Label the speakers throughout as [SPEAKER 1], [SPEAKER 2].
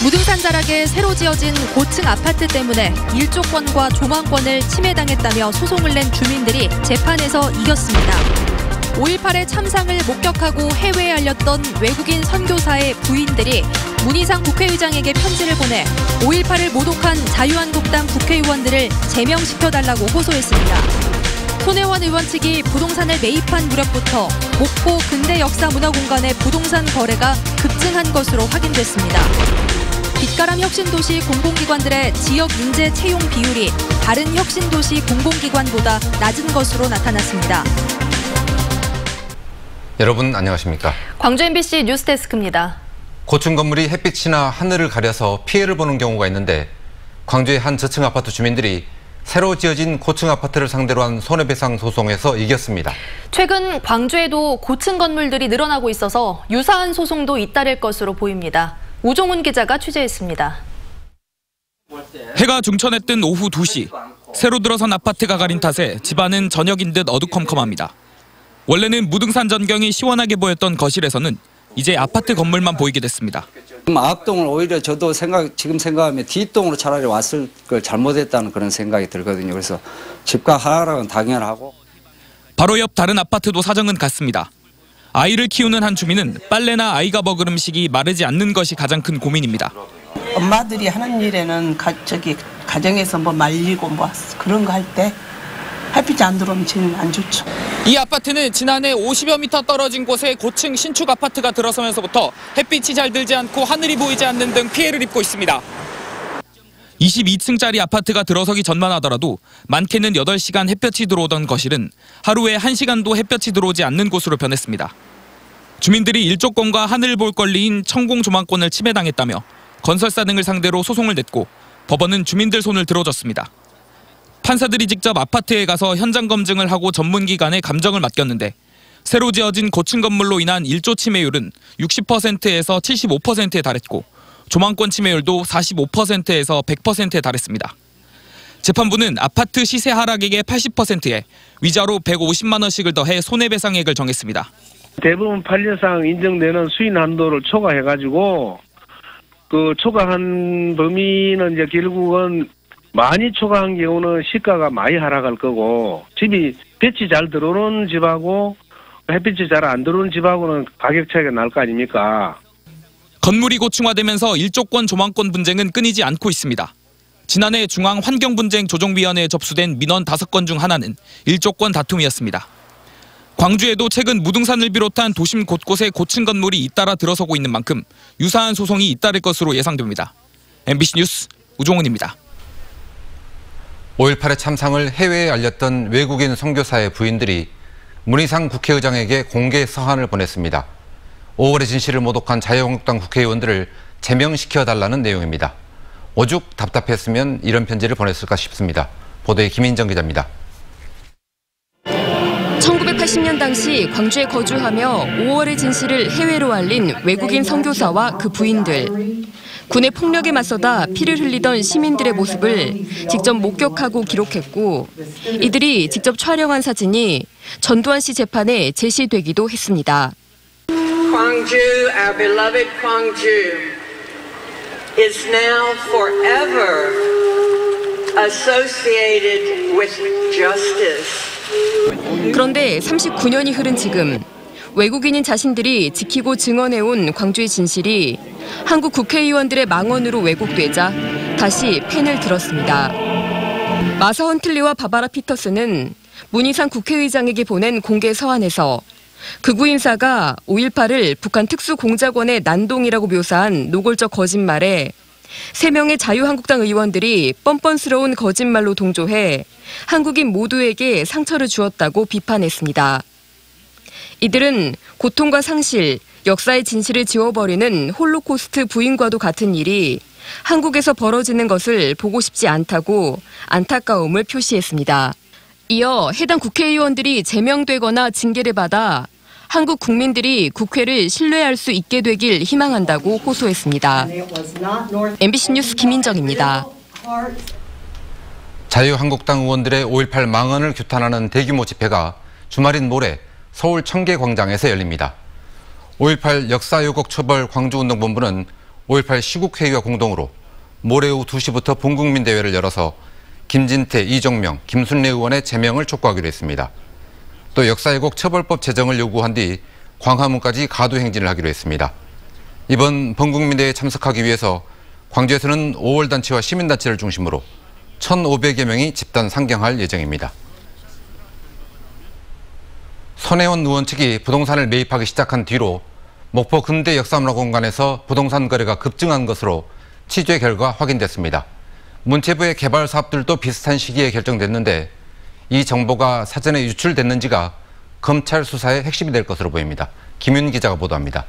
[SPEAKER 1] 무등산 자락에 새로 지어진 고층 아파트 때문에 일조권과 조망권을 침해당했다며 소송을 낸 주민들이 재판에서 이겼습니다. 5.18의 참상을 목격하고 해외에 알렸던 외국인 선교사의 부인들이 문희상 국회의장에게 편지를 보내 5.18을 모독한 자유한국당 국회의원들을 제명시켜달라고 호소했습니다. 손혜원 의원 측이 부동산을 매입한 무렵부터 목포 근대역사문화공간의 부동산 거래가 급증한 것으로 확인됐습니다. 빛가람 혁신도시 공공기관들의 지역 인재 채용 비율이 다른 혁신도시 공공기관보다 낮은 것으로 나타났습니다.
[SPEAKER 2] 여러분 안녕하십니까?
[SPEAKER 1] 광주 MBC 뉴스데스크입니다.
[SPEAKER 2] 고층 건물이 햇빛이나 하늘을 가려서 피해를 보는 경우가 있는데 광주의 한 저층 아파트 주민들이 새로 지어진 고층 아파트를 상대로 한 손해배상 소송에서 이겼습니다.
[SPEAKER 1] 최근 광주에도 고층 건물들이 늘어나고 있어서 유사한 소송도 잇따를 것으로 보입니다. 우종훈 기자가 취재했습니다.
[SPEAKER 3] 해가 중천에 뜬 오후 2시. 새로 들어선 아파트가 가린 탓에 집안은 저녁인 듯 어두컴컴합니다. 원래는 무등산 전경이 시원하게 보였던 거실에서는 이제 아파트 건물만 보이게 됐습니다.
[SPEAKER 4] 앞동을 오히려 저도 지금 생각하면 뒷동으로 차라리 왔을 걸 잘못했다는 그런 생각이 들거든요. 그래서 집값 하락은 당연하고.
[SPEAKER 3] 바로 옆 다른 아파트도 사정은 같습니다. 아이를 키우는 한 주민은 빨래나 아이가 먹을 음식이 마르지 않는 것이 가장 큰 고민입니다.
[SPEAKER 5] 엄마들이 하는 일에는 가정에서 뭐 말리고 뭐 그런 거 할 때 햇빛이 안 들어오면 제일 안 좋죠.
[SPEAKER 3] 이 아파트는 지난해 50여 미터 떨어진 곳에 고층 신축 아파트가 들어서면서부터 햇빛이 잘 들지 않고 하늘이 보이지 않는 등 피해를 입고 있습니다. 22층짜리 아파트가 들어서기 전만 하더라도 많게는 8시간 햇볕이 들어오던 거실은 하루에 1시간도 햇볕이 들어오지 않는 곳으로 변했습니다. 주민들이 일조권과 하늘을 볼 권리인 천공 조망권을 침해당했다며 건설사 등을 상대로 소송을 냈고 법원은 주민들 손을 들어줬습니다. 판사들이 직접 아파트에 가서 현장 검증을 하고 전문기관에 감정을 맡겼는데 새로 지어진 고층 건물로 인한 일조 침해율은 60%에서 75%에 달했고 조망권 침해율도 45%에서 100%에 달했습니다. 재판부는 아파트 시세 하락액의 80%에 위자료 150만 원씩을 더해 손해배상액을 정했습니다.
[SPEAKER 6] 대부분 판례상 인정되는 수인 한도를 초과해가지고 그 초과한 범위는 이제 결국은 많이 초과한 경우는 시가가 많이 하락할 거고 집이 빛이 잘 들어오는 집하고 햇빛이 잘 안 들어오는 집하고는 가격 차이가 날 거 아닙니까?
[SPEAKER 3] 건물이 고층화되면서 일조권 조망권 분쟁은 끊이지 않고 있습니다. 지난해 중앙환경분쟁조정위원회에 접수된 민원 5건 중 하나는 일조권 다툼이었습니다. 광주에도 최근 무등산을 비롯한 도심 곳곳에 고층 건물이 잇따라 들어서고 있는 만큼 유사한 소송이 잇따를 것으로 예상됩니다. MBC 뉴스 우종훈입니다.
[SPEAKER 2] 5.18의 참상을 해외에 알렸던 외국인 선교사의 부인들이 문희상 국회의장에게 공개 서한을 보냈습니다. 5월의 진실을 모독한 자유한국당 국회의원들을 제명시켜달라는 내용입니다. 오죽 답답했으면 이런 편지를 보냈을까 싶습니다. 보도에 김인정 기자입니다.
[SPEAKER 7] 1980년 당시 광주에 거주하며 5월의 진실을 해외로 알린 외국인 선교사와 그 부인들. 군의 폭력에 맞서다 피를 흘리던 시민들의 모습을 직접 목격하고 기록했고 이들이 직접 촬영한 사진이 전두환 씨 재판에 제시되기도 했습니다.
[SPEAKER 8] Gwangju, our beloved Gwangju, is now forever associated with justice.
[SPEAKER 7] 그런데 39년이 흐른 지금 외국인인 자신들이 지키고 증언해온 광주의 진실이 한국 국회의원들의 망언으로 왜곡되자 다시 펜을 들었습니다. 마사 헌틀리와 바바라 피터스는 문희상 국회의장에게 보낸 공개 서한에서 극우 인사가 5.18을 북한 특수공작원의 난동이라고 묘사한 노골적 거짓말에 3명의 자유한국당 의원들이 뻔뻔스러운 거짓말로 동조해 한국인 모두에게 상처를 주었다고 비판했습니다. 이들은 고통과 상실, 역사의 진실을 지워버리는 홀로코스트 부인과도 같은 일이 한국에서 벌어지는 것을 보고 싶지 않다고 안타까움을 표시했습니다. 이어 해당 국회의원들이 제명되거나 징계를 받아 한국 국민들이 국회를 신뢰할 수 있게 되길 희망한다고 호소했습니다. MBC 뉴스 김인정입니다.
[SPEAKER 2] 자유한국당 의원들의 5.18 망언을 규탄하는 대규모 집회가 주말인 모레 서울 청계광장에서 열립니다. 5.18 역사요곡 처벌 광주운동본부는 5.18 시국회의와 공동으로 모레 오후 2시부터 본국민대회를 열어서 김진태, 이정명, 김순례 의원의 제명을 촉구하기로 했습니다. 또 역사왜곡 처벌법 제정을 요구한 뒤 광화문까지 가두행진을 하기로 했습니다. 이번 본국민대회에 참석하기 위해서 광주에서는 5월 단체와 시민단체를 중심으로 1,500여 명이 집단 상경할 예정입니다. 손혜원 의원 측이 부동산을 매입하기 시작한 뒤로 목포 근대 역사문화공간에서 부동산 거래가 급증한 것으로 취재 결과 확인됐습니다. 문체부의 개발 사업들도 비슷한 시기에 결정됐는데 이 정보가 사전에 유출됐는지가 검찰 수사의 핵심이 될 것으로 보입니다. 김윤 기자가 보도합니다.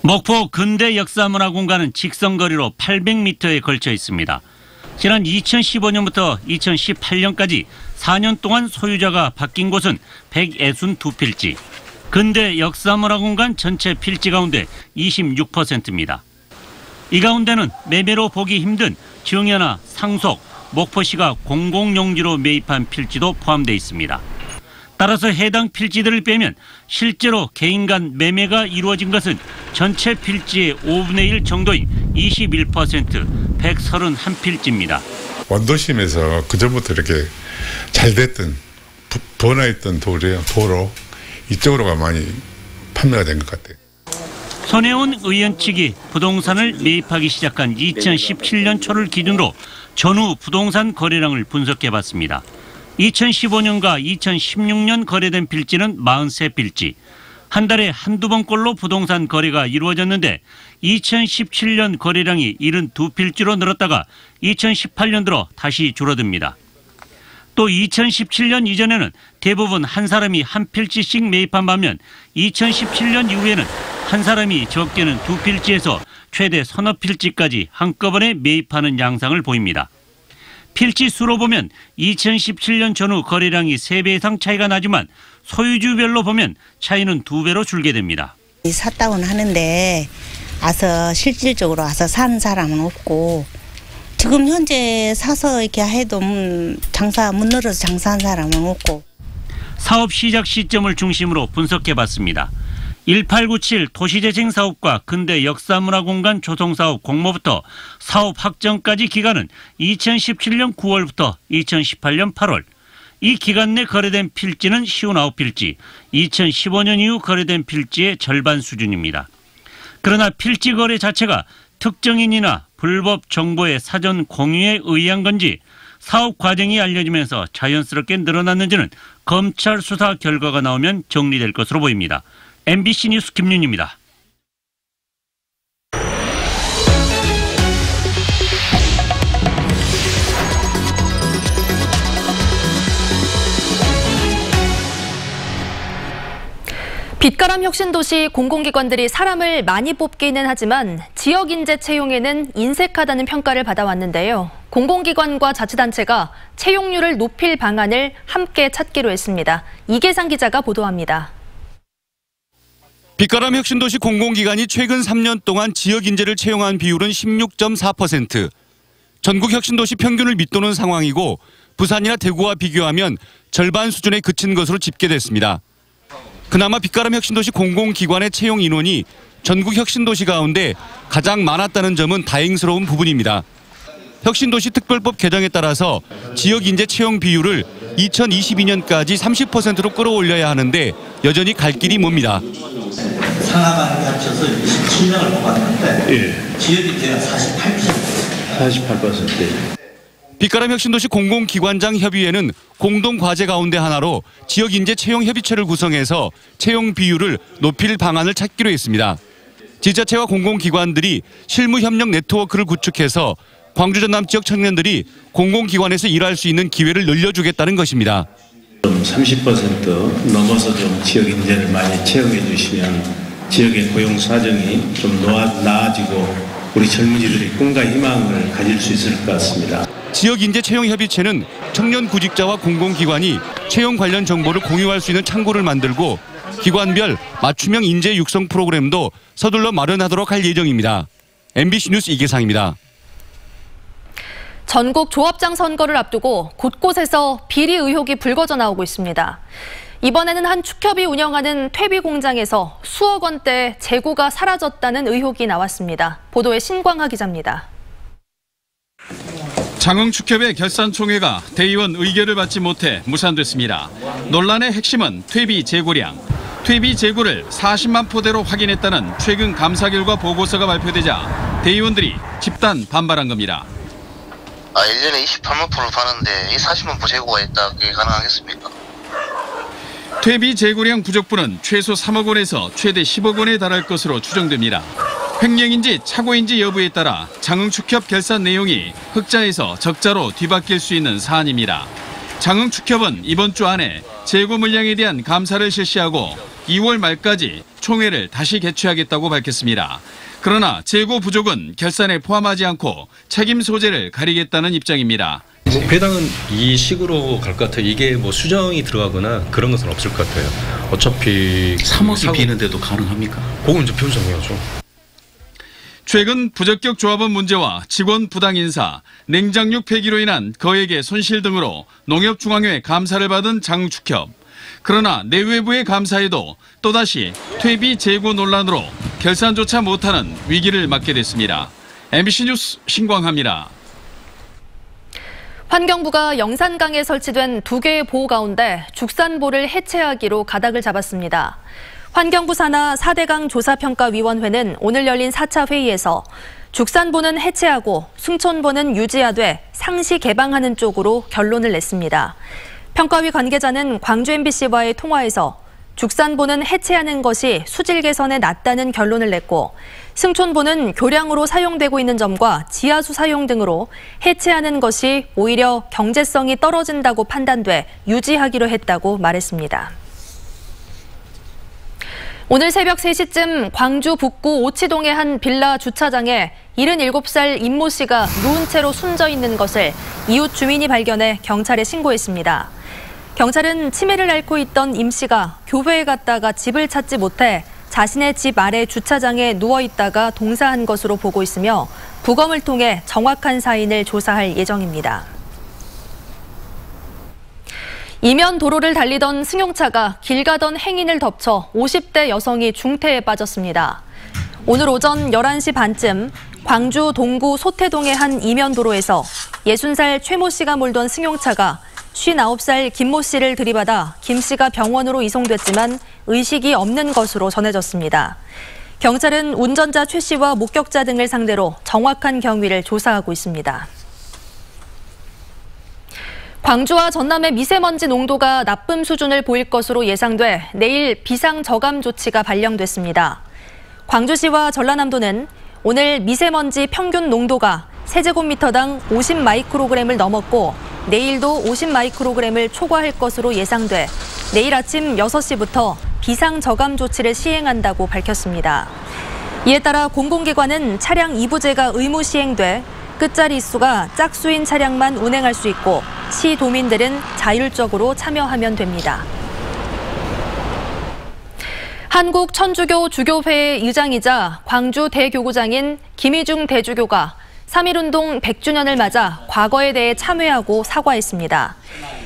[SPEAKER 9] 목포 근대 역사문화공간은 직선거리로 800m에 걸쳐 있습니다. 지난 2015년부터 2018년까지 4년 동안 소유자가 바뀐 곳은 162필지, 근대 역사문화공간 전체 필지 가운데 26%입니다. 이 가운데는 매매로 보기 힘든 정연화, 상속, 목포시가 공공용지로 매입한 필지도 포함되어 있습니다. 따라서 해당 필지들을 빼면 실제로 개인 간 매매가 이루어진 것은 전체 필지의 5분의 1 정도인 21%, 131필지입니다.
[SPEAKER 10] 원도심에서 그전부터 이렇게 잘 됐던, 번화했던 도로 이쪽으로가 많이 판매가 된 것 같아요.
[SPEAKER 9] 손혜원 의원 측이 부동산을 매입하기 시작한 2017년 초를 기준으로 전후 부동산 거래량을 분석해봤습니다. 2015년과 2016년 거래된 필지는 43필지, 한 달에 한두 번꼴로 부동산 거래가 이루어졌는데 2017년 거래량이 72필지로 늘었다가 2018년 들어 다시 줄어듭니다. 또 2017년 이전에는 대부분 한 사람이 한 필지씩 매입한 반면 2017년 이후에는 한 사람이 적게는 두 필지에서 최대 서너 필지까지 한꺼번에 매입하는 양상을 보입니다. 필지 수로 보면 2017년 전후 거래량이 3배 이상 차이가 나지만 소유주별로 보면 차이는 2배로 줄게 됩니다.
[SPEAKER 11] 샀다고는 하는데 와서 실질적으로 와서 사는 사람은 없고 지금 현재 사서 이렇게 해도 장사 못 늘어서 장사한 사람은 없고.
[SPEAKER 9] 사업 시작 시점을 중심으로 분석해봤습니다. 1897 도시재생 사업과 근대 역사문화공간 조성사업 공모부터 사업 확정까지 기간은 2017년 9월부터 2018년 8월. 이 기간 내 거래된 필지는 59필지, 2015년 이후 거래된 필지의 절반 수준입니다. 그러나 필지 거래 자체가 특정인이나 불법 정보의 사전 공유에 의한 건지 사업 과정이 알려지면서 자연스럽게 늘어났는지는 검찰 수사 결과가 나오면 정리될 것으로 보입니다. MBC 뉴스 김윤입니다.
[SPEAKER 1] 빛가람 혁신도시 공공기관들이 사람을 많이 뽑기는 하지만 지역 인재 채용에는 인색하다는 평가를 받아왔는데요. 공공기관과 자치단체가 채용률을 높일 방안을 함께 찾기로 했습니다. 이계상 기자가 보도합니다.
[SPEAKER 12] 빛가람 혁신도시 공공기관이 최근 3년 동안 지역 인재를 채용한 비율은 16.4%. 전국 혁신도시 평균을 밑도는 상황이고 부산이나 대구와 비교하면 절반 수준에 그친 것으로 집계됐습니다. 그나마 빛가람 혁신도시 공공기관의 채용 인원이 전국 혁신도시 가운데 가장 많았다는 점은 다행스러운 부분입니다. 혁신도시 특별법 개정에 따라서 지역 인재 채용 비율을 2022년까지 30%로 끌어올려야 하는데 여전히 갈 길이 멉니다.
[SPEAKER 13] 상하반이 합쳐서 27명을 뽑았는데 지역 인재가 48%.
[SPEAKER 12] 빛가람 혁신도시 공공기관장 협의회는 공동 과제 가운데 하나로 지역 인재 채용 협의체를 구성해서 채용 비율을 높일 방안을 찾기로 했습니다. 지자체와 공공기관들이 실무 협력 네트워크를 구축해서 광주 전남 지역 청년들이 공공기관에서 일할 수 있는 기회를 늘려주겠다는 것입니다.
[SPEAKER 14] 좀 30% 넘어서 좀 지역 인재를 많이 채용해 주시면 지역의 고용 사정이 좀 나아지고 우리 젊은이들이 꿈과 희망을 가질 수 있을 것 같습니다.
[SPEAKER 12] 지역 인재 채용 협의체는 청년 구직자와 공공기관이 채용 관련 정보를 공유할 수 있는 창구를 만들고 기관별 맞춤형 인재 육성 프로그램도 서둘러 마련하도록 할 예정입니다. MBC 뉴스 이계상입니다.
[SPEAKER 1] 전국 조합장 선거를 앞두고 곳곳에서 비리 의혹이 불거져 나오고 있습니다. 이번에는 한 축협이 운영하는 퇴비 공장에서 수억 원대 재고가 사라졌다는 의혹이 나왔습니다. 보도에 신광하 기자입니다.
[SPEAKER 15] 장흥축협의 결산총회가 대의원 의결을 받지 못해 무산됐습니다. 논란의 핵심은 퇴비 재고량. 퇴비 재고를 40만 포대로 확인했다는 최근 감사 결과 보고서가 발표되자 대의원들이 집단 반발한 겁니다.
[SPEAKER 16] 1년에 28만 포를 파는데 이 40만 포 재고가 있다, 그게 가능하겠습니까?
[SPEAKER 15] 퇴비 재고량 부족분은 최소 3억 원에서 최대 10억 원에 달할 것으로 추정됩니다. 횡령인지 착오인지 여부에 따라 장흥축협 결산 내용이 흑자에서 적자로 뒤바뀔 수 있는 사안입니다. 장흥축협은 이번 주 안에 재고 물량에 대한 감사를 실시하고 2월 말까지 총회를 다시 개최하겠다고 밝혔습니다. 그러나 재고 부족은 결산에 포함하지 않고 책임 소재를 가리겠다는 입장입니다.
[SPEAKER 17] 배당은 이 식으로 갈 것 같아요. 이게 뭐 수정이 들어가거나 그런 것은 없을 것 같아요. 어차피
[SPEAKER 18] 3억이 비는데도 가능합니까?
[SPEAKER 17] 그건 이제 변성해야죠.
[SPEAKER 15] 최근 부적격 조합원 문제와 직원 부당 인사, 냉장육 폐기로 인한 거액의 손실 등으로 농협중앙회 감사를 받은 장흥축협. 그러나 내외부의 감사에도 또다시 퇴비 재고 논란으로 결산조차 못하는 위기를 맞게 됐습니다. MBC 뉴스 신광하입니다.
[SPEAKER 1] 환경부가 영산강에 설치된 2개의 보호 가운데 죽산보를 해체하기로 가닥을 잡았습니다. 환경부 산하 4대강 조사평가위원회는 오늘 열린 4차 회의에서 죽산보는 해체하고 숭촌보는 유지하되 상시 개방하는 쪽으로 결론을 냈습니다. 평가위 관계자는 광주 MBC와의 통화에서 죽산보는 해체하는 것이 수질 개선에 낫다는 결론을 냈고 승촌보는 교량으로 사용되고 있는 점과 지하수 사용 등으로 해체하는 것이 오히려 경제성이 떨어진다고 판단돼 유지하기로 했다고 말했습니다. 오늘 새벽 3시쯤 광주 북구 오치동의 한 빌라 주차장에 77살 임모 씨가 누운 채로 숨져 있는 것을 이웃 주민이 발견해 경찰에 신고했습니다. 경찰은 치매를 앓고 있던 임 씨가 교회에 갔다가 집을 찾지 못해 자신의 집 아래 주차장에 누워 있다가 동사한 것으로 보고 있으며 부검을 통해 정확한 사인을 조사할 예정입니다. 이면 도로를 달리던 승용차가 길 가던 행인을 덮쳐 50대 여성이 중태에 빠졌습니다. 오늘 오전 11시 반쯤 광주 동구 소태동의 한 이면 도로에서 60살 최모 씨가 몰던 승용차가 59살 김모 씨를 들이받아 김 씨가 병원으로 이송됐지만 의식이 없는 것으로 전해졌습니다. 경찰은 운전자 최 씨와 목격자 등을 상대로 정확한 경위를 조사하고 있습니다. 광주와 전남의 미세먼지 농도가 나쁨 수준을 보일 것으로 예상돼 내일 비상저감 조치가 발령됐습니다. 광주시와 전라남도는 오늘 미세먼지 평균 농도가 세제곱미터당 50 마이크로그램을 넘었고 내일도 50 마이크로그램을 초과할 것으로 예상돼 내일 아침 6시부터 비상저감 조치를 시행한다고 밝혔습니다. 이에 따라 공공기관은 차량 2부제가 의무 시행돼 끝자리 수가 짝수인 차량만 운행할 수 있고 시도민들은 자율적으로 참여하면 됩니다. 한국 천주교 주교회의 의장이자 광주 대교구장인 김희중 대주교가 3.1운동 100주년을 맞아 과거에 대해 참회하고 사과했습니다.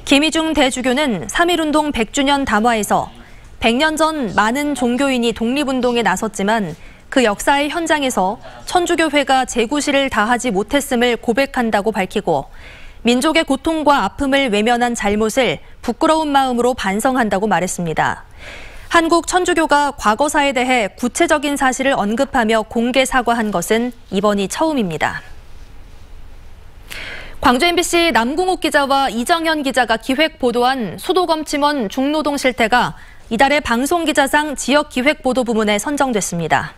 [SPEAKER 1] 김희중 대주교는 3.1운동 100주년 담화에서 100년 전 많은 종교인이 독립운동에 나섰지만 그 역사의 현장에서 천주교회가 제구실을 다하지 못했음을 고백한다고 밝히고 민족의 고통과 아픔을 외면한 잘못을 부끄러운 마음으로 반성한다고 말했습니다. 한국 천주교가 과거사에 대해 구체적인 사실을 언급하며 공개 사과한 것은 이번이 처음입니다. 광주 MBC 남궁욱 기자와 이정현 기자가 기획 보도한 수도검침원 중노동 실태가 이달의 방송기자상 지역기획보도 부문에 선정됐습니다.